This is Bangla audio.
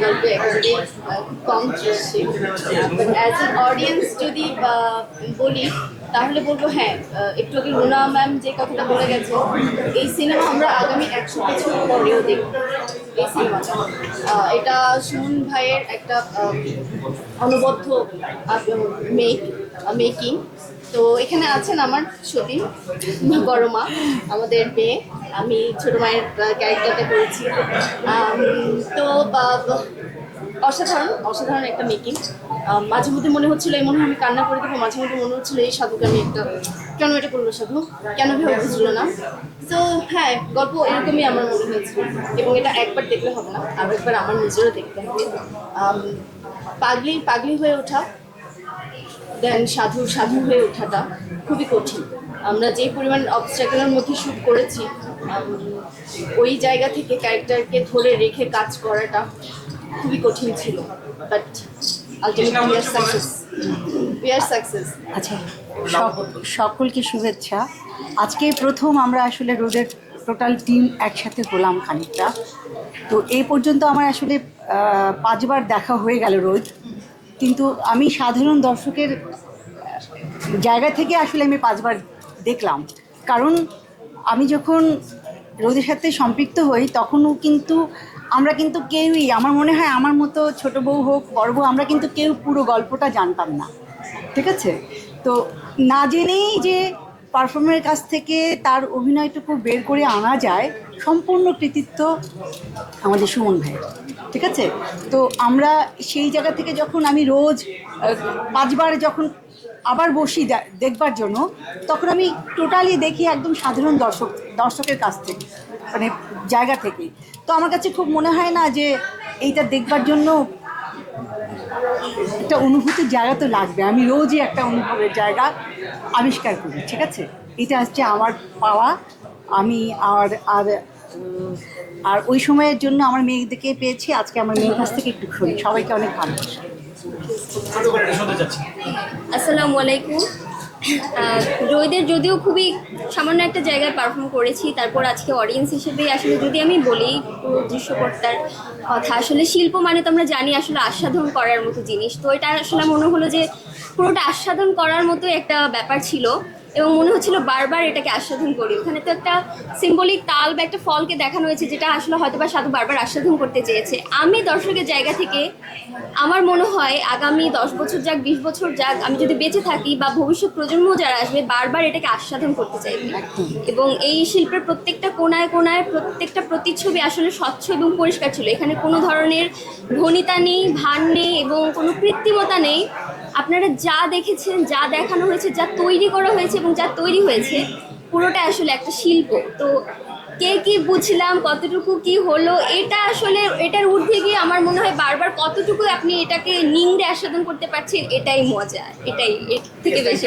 গল্প একেবারে কম দৃশ্যে, বাট অ্যাজ এন অডিয়েন্স যদি বলি তাহলে বলবো হ্যাঁ, একটু আগে রুনা ম্যাম যে কথাটা বলে গেছে, এই সিনেমা আমরা আগামী 100 বছর পরেও দেখব। এই সিনেমাটা এটা সুমন ভাইয়ের একটা অনবদ্য মেকিং। তো এখানে আছেন আমার সতীন, বড় মা, আমাদের মেয়ে, আমি ছোট মায়ের ক্যারেক্টারটা করেছি। তো অসাধারণ অসাধারণ একটা মেকিং। মাঝে মধ্যে মনে হচ্ছিল এই মনে হয় আমি কান্না করে দেবো, মাঝে মধ্যে মনে হচ্ছিল এই সাধুকে আমি একটা কেন এটা করলো সাধু, কেন ভেবে বুঝলো না। তো হ্যাঁ, গল্প এরকমই আমার মনে হয়েছিল, এবং এটা একবার দেখলে হবে না, আর একবার আমার নিজেরও দেখতে হবে। পাগলি পাগলি হয়ে ওঠা, দেন সাধু সাধু হয়ে ওঠাটা খুবই কঠিন। আমরা যে পরিমাণ অবস্ট্রাকলের মধ্যে শ্যুট করেছি, ওই জায়গা থেকে ক্যারেক্টারকে ধরে রেখে কাজ করাটা খুবই কঠিন ছিল, but ultimately we are success. আচ্ছা, সকলকে শুভেচ্ছা। আজকে প্রথম আমরা আসলে রোদের টোটাল টিম একসাথে হলাম খানিকটা। তো এই পর্যন্ত আমার আসলে 5বার দেখা হয়ে গেল রোদ, কিন্তু আমি সাধারণ দর্শকের জায়গা থেকে আসলে আমি 5বার দেখলাম। কারণ আমি যখন রোদের সাথে সম্পৃক্ত হই তখনও কিন্তু আমরা কিন্তু কেউই, আমার মনে হয় আমার মতো ছোট বউ হোক বড় বউ, আমরা কিন্তু কেউ পুরো গল্পটা জানতাম না, ঠিক আছে? তো না জেনেই যে পারফর্মারের কাছ থেকে তার অভিনয়টুকু বের করে আনা যায়, সম্পূর্ণ কৃতিত্ব আমাদের সুমন ভাইয়ের, ঠিক আছে? তো আমরা সেই জায়গা থেকে যখন আমি রোজ 5বার যখন আবার বসি দেখবার জন্য, তখন আমি টোটালি দেখি একদম সাধারণ দর্শকের কাছ থেকে, মানে জায়গা থেকে। তো আমার কাছে খুব মনে হয় না যে এইটা দেখবার জন্য একটা অনুভূতির জায়গা তো লাগবে, আমি রোজই একটা অনুভবের জায়গা আবিষ্কার করি, ঠিক আছে? এটা হচ্ছে আমার পাওয়া। আমি আর আর আর ওই সময়ের জন্য আমার মেয়েদেরকে পেয়েছি, আজকে আমার মেয়ের কাছ থেকে একটু শুনি। সবাইকে অনেক ভালোবাসি। আসসালামু আলাইকুম। রোদের যদিও খুবই সামান্য একটা জায়গায় পারফর্ম করেছি, তারপর আজকে অডিয়েন্স হিসেবে আসলে যদি আমি বলি পুরো দৃশ্যকর্তার কথা, আসলে শিল্প মানে তো আমরা জানি আসলে আস্বাদন করার মতো জিনিস। তো এটা আসলে মনে হলো যে পুরোটা আস্বাদন করার মতো একটা ব্যাপার ছিল, এবং মনে হচ্ছিল বারবার এটাকে আস্বাদন করি। ওখানে তো একটা সিম্বলিক তাল বা একটা ফলকে দেখানো হয়েছে, যেটা আসলে হয়তো বা সাধু বারবার আস্বাদন করতে চেয়েছে। আমি দর্শকের জায়গা থেকে আমার মনে হয় আগামী 10 বছর যাক, 20 বছর যাক, আমি যদি বেঁচে থাকি বা ভবিষ্যৎ প্রজন্ম যারা আসবে, বারবার এটাকে আস্বাদন করতে চাইবে। এবং এই শিল্পের প্রত্যেকটা কোনায় কোনায় প্রত্যেকটা প্রতিচ্ছবি আসলে স্বচ্ছ এবং পরিষ্কার ছিল। এখানে কোনো ধরনের ভনিতা নেই, ভান নেই, এবং কোনো কৃত্রিমতা নেই। আপনারা যা দেখেছেন, যা দেখানো হয়েছে, যা তৈরি করা হয়েছে এবং যা তৈরি হয়েছে, পুরোটা আসলে একটা শিল্প। তো কে কি বুঝলাম, কতটুকু কি হলো, এটা আসলে এটার ঊর্ধ্বে গিয়ে আমার মনে হয় বারবার কতটুকু আপনি এটাকে নিংড়ে আস্বাদন করতে পারছেন, এটাই মজা, এটাই এর থেকে বেশি।